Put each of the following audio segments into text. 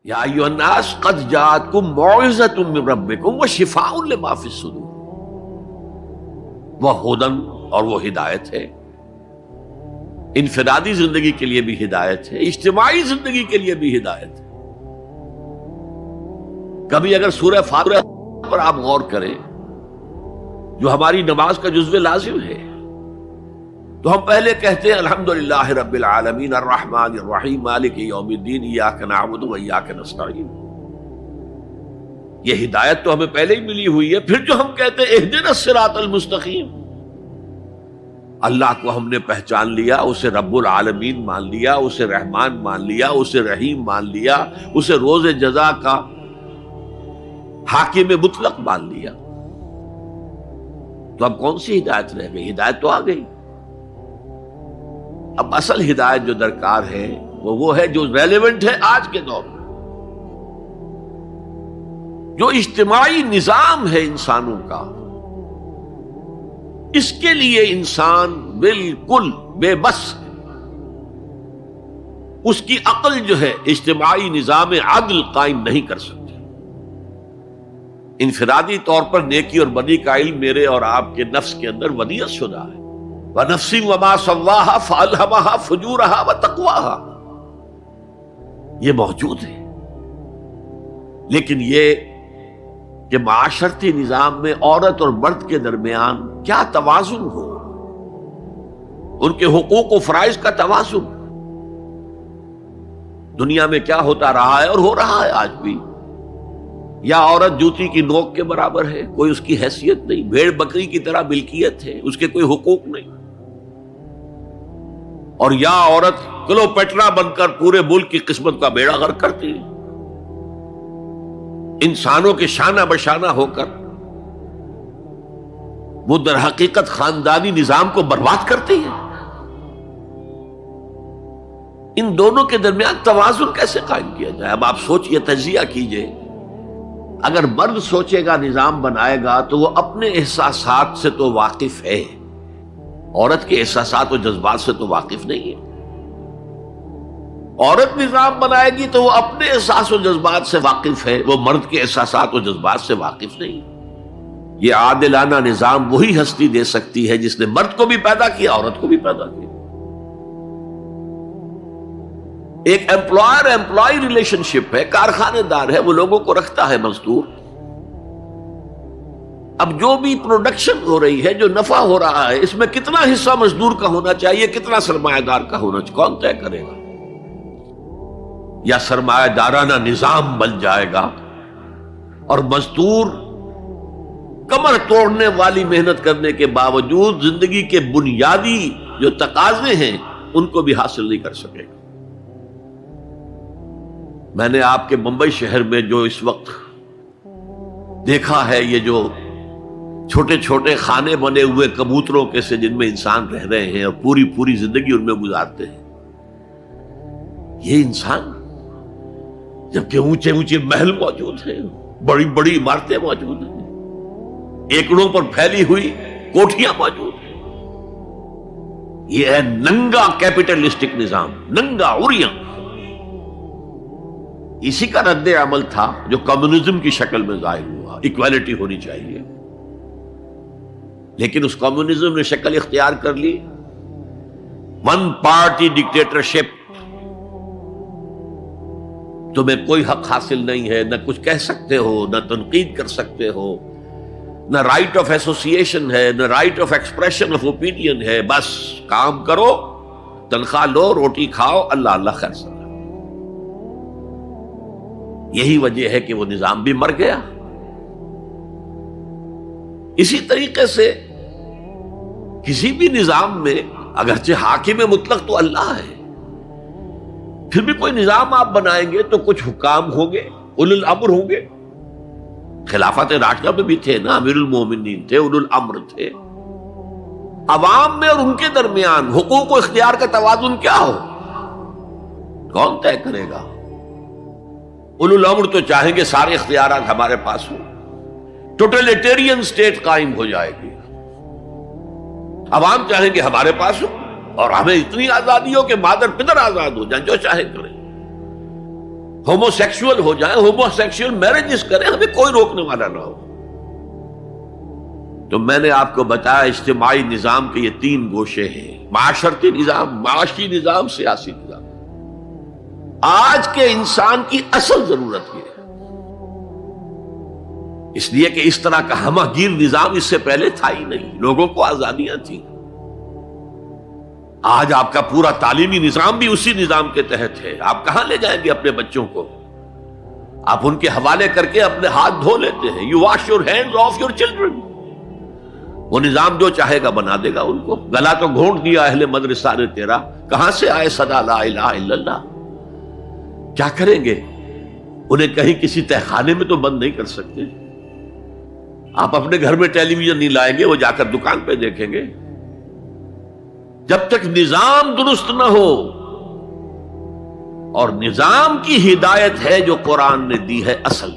یا ایھا الناس قد جاءتکم موعظۃ من ربکم وشفاء لما فی الصدور، وہ ہدن اور وہ ہدایت ہے، انفرادی زندگی کے لیے بھی ہدایت ہے، اجتماعی زندگی کے لیے بھی ہدایت ہے۔ کبھی اگر سورہ فاتحہ پر آپ غور کریں جو ہماری نماز کا جزو لازم ہے، تو ہم پہلے کہتے ہیں الحمدللہ رب العالمین الرحمن الرحیم مالک یوم الدین ایاک نعبد و ایاک نستعین۔ یہ ہدایت تو ہمیں پہلے ہی ملی ہوئی ہے۔ پھر جو ہم کہتے ہیں اہدنا الصراط المستقیم، اللہ کو ہم نے پہچان لیا، اسے رب العالمین مان لیا، اسے رحمان مان لیا، اسے رحیم مان لیا، اسے روز جزا کا حاکم مطلق مان لیا، تو اب کون سی ہدایت رہ گئی؟ ہدایت تو آ گئی۔ اب اصل ہدایت جو درکار ہے وہ ہے جو ریلیونٹ ہے آج کے دور میں، جو اجتماعی نظام ہے انسانوں کا، اس کے لیے انسان بالکل بے بس ہے۔ اس کی عقل جو ہے اجتماعی نظام عدل قائم نہیں کر سکتی۔ انفرادی طور پر نیکی اور بدی کا علم میرے اور آپ کے نفس کے اندر ودیعت شدہ ہے، وَنَفْسٍ وَمَا سَوَّاهَا فَأَلْهَمَهَا فُجُورَهَا وَتَقْوَاهَا، یہ موجود ہے۔ لیکن یہ کہ معاشرتی نظام میں عورت اور مرد کے درمیان کیا توازن ہو، ان کے حقوق و فرائض کا توازن، دنیا میں کیا ہوتا رہا ہے اور ہو رہا ہے آج بھی۔ یا عورت جوتی کی نوک کے برابر ہے، کوئی اس کی حیثیت نہیں، بھیڑ بکری کی طرح ملکیت ہے، اس کے کوئی حقوق نہیں، اور یا عورت کلوپیٹرا بن کر پورے ملک کی قسمت کا بیڑا غرق کرتی ہے، انسانوں کے شانہ بشانہ ہو کر وہ در حقیقت خاندانی نظام کو برباد کرتی ہے۔ ان دونوں کے درمیان توازن کیسے قائم کیا جائے؟ اب آپ سوچئے، تجزیہ کیجئے۔ اگر مرد سوچے گا، نظام بنائے گا، تو وہ اپنے احساسات سے تو واقف ہے، عورت کے احساسات و جذبات سے تو واقف نہیں ہے۔ عورت نظام بنائے گی تو وہ اپنے احساس و جذبات سے واقف ہے، وہ مرد کے احساسات و جذبات سے واقف نہیں۔ یہ عادلانہ نظام وہی ہستی دے سکتی ہے جس نے مرد کو بھی پیدا کیا، عورت کو بھی پیدا کیا۔ ایک ایمپلائر ایمپلائی ریلیشن شپ ہے، کارخانے دار ہے، وہ لوگوں کو رکھتا ہے مزدور۔ اب جو بھی پروڈکشن ہو رہی ہے، جو نفع ہو رہا ہے، اس میں کتنا حصہ مزدور کا ہونا چاہیے، کتنا سرمایہ دار کا ہونا چاہیے، کون طے کرے گا؟ یا سرمایہ دارانہ نظام بن جائے گا اور مزدور کمر توڑنے والی محنت کرنے کے باوجود زندگی کے بنیادی جو تقاضے ہیں ان کو بھی حاصل نہیں کر سکے گا۔ میں نے آپ کے ممبئی شہر میں جو اس وقت دیکھا ہے، یہ جو چھوٹے چھوٹے خانے بنے ہوئے کبوتروں کے سے جن میں انسان رہ رہے ہیں اور پوری زندگی ان میں گزارتے ہیں، یہ انسان، جبکہ اونچے اونچے محل موجود ہیں، بڑی بڑی عمارتیں موجود ہیں، ایکڑوں پر پھیلی ہوئی کوٹھیاں موجود ہیں، یہ ہے ننگا کیپٹلسٹک نظام، ننگا عریاں۔ اسی کا رد عمل تھا جو کمیونزم کی شکل میں ظاہر ہوا، ایکویلٹی ہونی چاہیے، لیکن اس کمیونزم نے شکل اختیار کر لی ون پارٹی ڈکٹیٹرشپ۔ تمہیں کوئی حق حاصل نہیں ہے، نہ کچھ کہہ سکتے ہو، نہ تنقید کر سکتے ہو، نہ رائٹ آف ایسوسیشن ہے، نہ right of expression of opinion ہے، بس کام کرو، تنخواہ لو، روٹی کھاؤ، اللہ اللہ خیر سلام۔ یہی وجہ ہے کہ وہ نظام بھی مر گیا۔ اسی طریقے سے کسی بھی نظام میں اگرچہ حاکم مطلق تو اللہ ہے، پھر بھی کوئی نظام آپ بنائیں گے تو کچھ حکام ہوں گے، اولو الامر ہوں گے۔ خلافت راشدہ میں بھی تھے نا، امیر المومنین تھے، اولو الامر تھے۔ عوام میں اور ان کے درمیان حقوق و اختیار کا توازن کیا ہو، کون طے کرے گا؟ اولو الامر تو چاہیں گے سارے اختیارات ہمارے پاس ہوں، ٹوٹلیٹیرین سٹیٹ قائم ہو جائے گی۔ عوام چاہیں گے ہمارے پاس ہوں اور ہمیں اتنی آزادی ہو کہ مادر پدر آزاد ہو جائیں، جو چاہے کریں۔ ہومو سیکسول ہو جائیں، ہومو سیکسول میرجز کریں، ہمیں کوئی روکنے والا نہ ہو۔ تو میں نے آپ کو بتایا اجتماعی نظام کے یہ 3 گوشے ہیں، معاشرتی نظام، معاشی نظام، سیاسی نظام۔ آج کے انسان کی اصل ضرورت یہ ہے، اس لیے کہ اس طرح کا ہمہ گیر نظام اس سے پہلے تھا ہی نہیں، لوگوں کو آزادیاں تھیں۔ آج آپ کا پورا تعلیمی نظام بھی اسی نظام کے تحت ہے۔ آپ کہاں لے جائیں گے اپنے بچوں کو؟ آپ ان کے حوالے کر کے اپنے ہاتھ دھو لیتے ہیں۔ You wash your hands of your children. وہ نظام جو چاہے گا بنا دے گا ان کو۔ گلا تو گھونٹ دیا اہل مدرسہ نے تیرا، کہاں سے آئے صدا لا الہ الا اللہ؟ کیا کریں گے؟ انہیں کہیں کسی تہخانے میں تو بند نہیں کر سکتے۔ آپ اپنے گھر میں ٹیلی ویژن نہیں لائیں گے، وہ جا کر دکان پہ دیکھیں گے۔ جب تک نظام درست نہ ہو، اور نظام کی ہدایت ہے جو قرآن نے دی ہے اصل،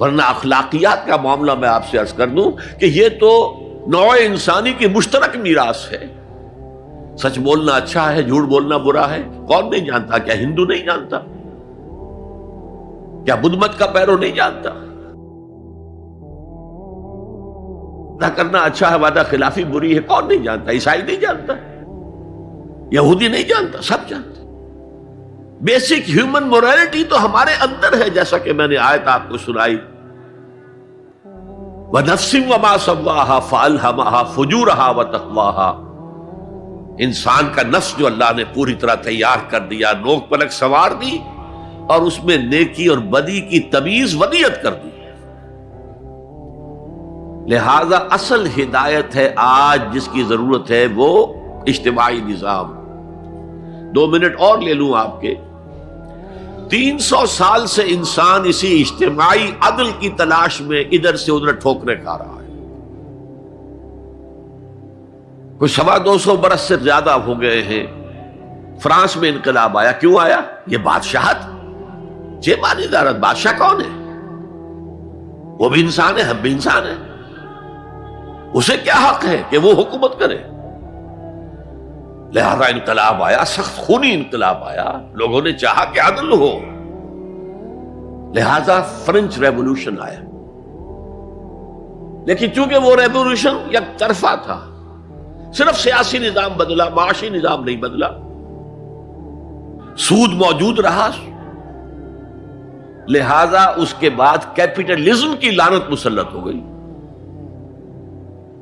ورنہ اخلاقیات کا معاملہ میں آپ سے عرض کر دوں کہ یہ تو نوع انسانی کی مشترک میراث ہے۔ سچ بولنا اچھا ہے، جھوٹ بولنا برا ہے، کون نہیں جانتا؟ کیا ہندو نہیں جانتا؟ کیا بدھ مت کا پیرو نہیں جانتا؟ وعدہ کرنا اچھا ہے، وعدہ خلافی بری ہے، کون نہیں جانتا؟ عیسائی نہیں جانتا، یہودی نہیں جانتا، سب جانتا۔ بیسک ہیومن مورالٹی تو ہمارے اندر ہے، جیسا کہ میں نے آیت آپ کو سنائی، وَنَفْسٍ وَمَا سَوَّاهَا فَأَلْهَمَهَا فُجُورَهَا وَتَقْوَاهَا۔ انسان کا نفس جو اللہ نے پوری طرح تیار کر دیا، نوک پلک سنوار دی، اور اس میں نیکی اور بدی کی تمیز ودیت کر دی۔ لہذا اصل ہدایت ہے آج جس کی ضرورت ہے وہ اجتماعی نظام۔ 2 منٹ اور لے لوں آپ کے۔ 300 سال سے انسان اسی اجتماعی عدل کی تلاش میں ادھر سے ادھر ٹھوکریں کھا رہا ہے۔ کوئی 250 برس سے زیادہ ہو گئے ہیں۔ فرانس میں انقلاب آیا، کیوں آیا؟ یہ بادشاہت، جیبانی ادارت۔ بادشاہ کون ہے؟ وہ بھی انسان ہے، ہم بھی انسان ہیں۔ اسے کیا حق ہے کہ وہ حکومت کرے؟ لہذا انقلاب آیا، سخت خونی انقلاب آیا، لوگوں نے چاہا کہ عدل ہو، لہذا فرینچ ریولوشن آیا۔ لیکن چونکہ وہ ریولوشن یک طرفہ تھا، صرف سیاسی نظام بدلا، معاشی نظام نہیں بدلا، سود موجود رہا، لہذا اس کے بعد کیپٹلزم کی لعنت مسلط ہو گئی۔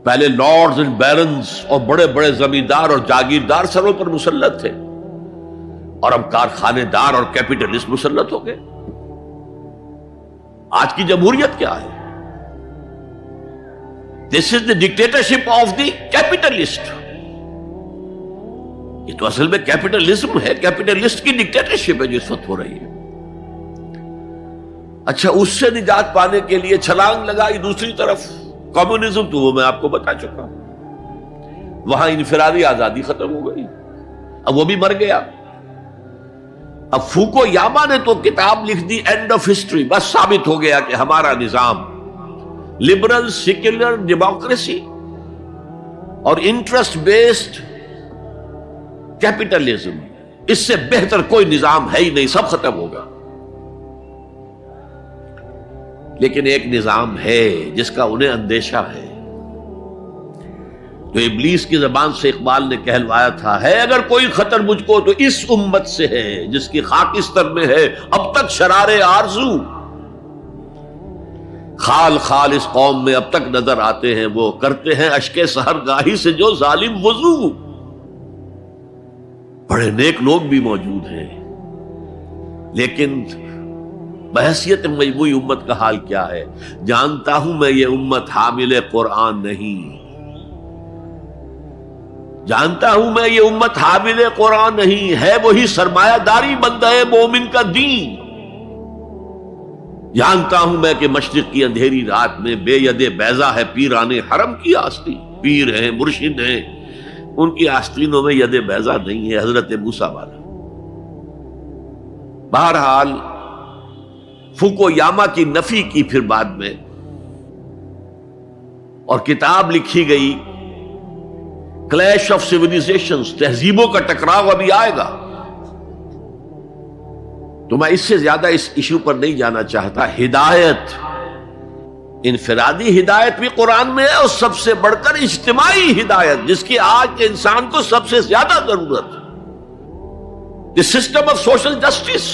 پہلے لارڈز اینڈ بیرنز اور بڑے بڑے زمیندار اور جاگیردار سروں پر مسلط تھے، اور اب کارخانے دار اور کیپٹلسٹ مسلط ہو گئے۔ آج کی جمہوریت کیا ہے؟ دس از دی ڈکٹیٹرشپ آف دی کیپٹلسٹ۔ یہ تو اصل میں کیپٹلزم ہے، کیپٹلسٹ کی ڈکٹیٹرشپ ہے جو اس وقت ہو رہی ہے۔ اچھا، اس سے نجات پانے کے لیے چھلانگ لگائی دوسری طرف کمیونزم، تو وہ میں آپ کو بتا چکا ہوں، وہاں انفرادی آزادی ختم ہو گئی، اب وہ بھی مر گیا۔ اب فوکو یاما نے تو کتاب لکھ دی اینڈ آف ہسٹری، بس ثابت ہو گیا کہ ہمارا نظام لبرل سیکولر ڈیموکریسی اور انٹرسٹ بیسڈ کیپٹلزم، اس سے بہتر کوئی نظام ہے ہی نہیں، سب ختم ہوگا۔ لیکن ایک نظام ہے جس کا انہیں اندیشہ ہے، جو ابلیس کی زبان سے اقبال نے کہلوایا تھا، ہے اگر کوئی خطر مجھ کو تو اس امت سے ہے جس کی خاکستر میں ہے اب تک شرار آرزو۔ خال خال اس قوم میں اب تک نظر آتے ہیں وہ، کرتے ہیں اشکے سحر گاہی سے جو ظالم وضو۔ بڑے نیک لوگ بھی موجود ہیں، لیکن بحیثیت مجموعی امت کا حال کیا ہے؟ جانتا ہوں میں یہ امت حامل قرآن نہیں، جانتا ہوں میں یہ امت حامل قرآن نہیں ہے، وہی سرمایہ داری بندہ مومن کا دین۔ جانتا ہوں میں کہ مشرق کی اندھیری رات میں بے ید بیضا ہے پیران حرم کی آستین، پیر ہیں، مرشد ہیں، ان کی آستینوں میں ید بیضا نہیں ہے، حضرت موسیٰ والا۔ بہرحال فوکو یاما کی نفی کی پھر بعد میں، اور کتاب لکھی گئی کلیش آف سیویلائزیشنز، تہذیبوں کا ٹکراؤ ابھی آئے گا۔ تو میں اس سے زیادہ اس ایشو پر نہیں جانا چاہتا. ہدایت، انفرادی ہدایت بھی قرآن میں ہے، اور سب سے بڑھ کر اجتماعی ہدایت جس کی آج کے انسان کو سب سے زیادہ ضرورت ہے، the system of social justice,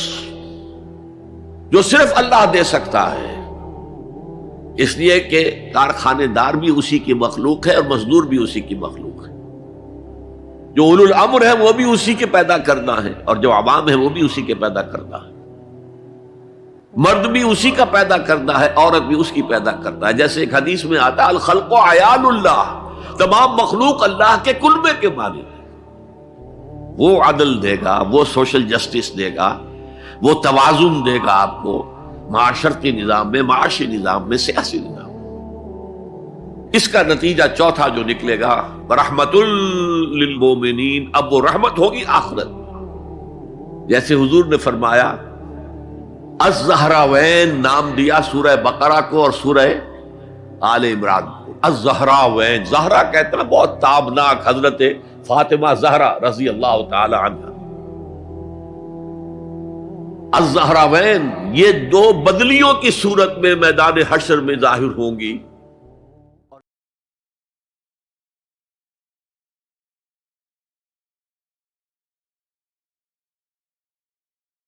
جو صرف اللہ دے سکتا ہے. اس لیے کہ کارخانے دار بھی اسی کی مخلوق ہے اور مزدور بھی اسی کی مخلوق ہے. جو اولو الامر ہے وہ بھی اسی کے پیدا کرنا ہے، اور جو عوام ہے وہ بھی اسی کے پیدا کرنا ہے. مرد بھی اسی کا پیدا کرنا ہے، عورت بھی اس کی پیدا کرنا ہے. جیسے ایک حدیث میں آتا ہے الخلق عیال اللہ، تمام مخلوق اللہ کے کلبے کے مالک ہے. وہ عدل دے گا، وہ سوشل جسٹس دے گا، وہ توازن دے گا آپ کو معاشرتی نظام میں، معاشی نظام میں، سیاسی نظام میں. اس کا نتیجہ چوتھا جو نکلے گا رحمت للمومنین، اب وہ رحمت ہوگی آخرت. جیسے حضور نے فرمایا الزہراوین نام دیا سورہ بقرہ کو اور سورہ آل عمران کو. الزہراوین، زہرا کہتے ہیں بہت تابناک حضرت فاطمہ زہرا رضی اللہ تعالی عنہ. الزہراوین یہ دو بدلیوں کی صورت میں میدان حشر میں ظاہر ہوں گی.